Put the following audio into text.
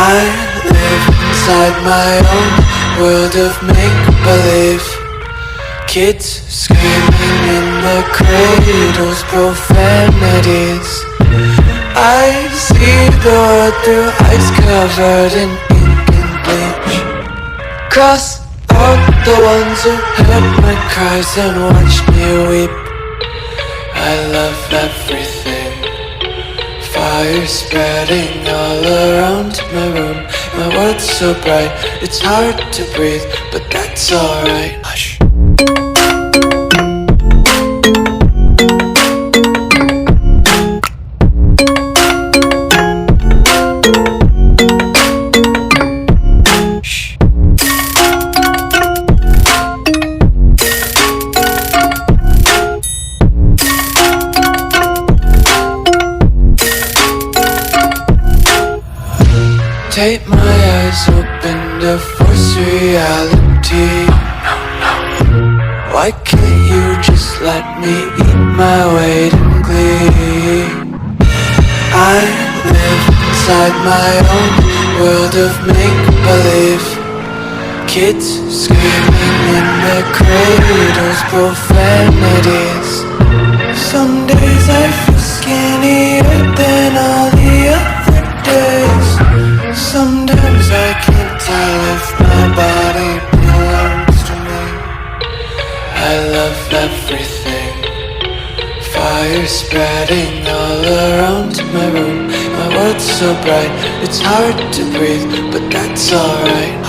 I live inside my own world of make-believe. Kids screaming in the cradles, profanities. I see the world through eyes covered in ink and bleach. Cross out the ones who heard my cries and watched me weep. I love everything. Fire spreading all around my room. My world's so bright, it's hard to breathe, but that's alright. Hush. Tape my eyes open to force reality. Why can't you just let me eat my weight in glee? I live inside my own world of make-believe. Kids screaming in their cradles, profanities. Some days I feel skinnier than all the other days. Sometimes I can't tell if my body belongs to me. I love everything. Fire spreading all around my room. My world's so bright, it's hard to breathe, but that's alright.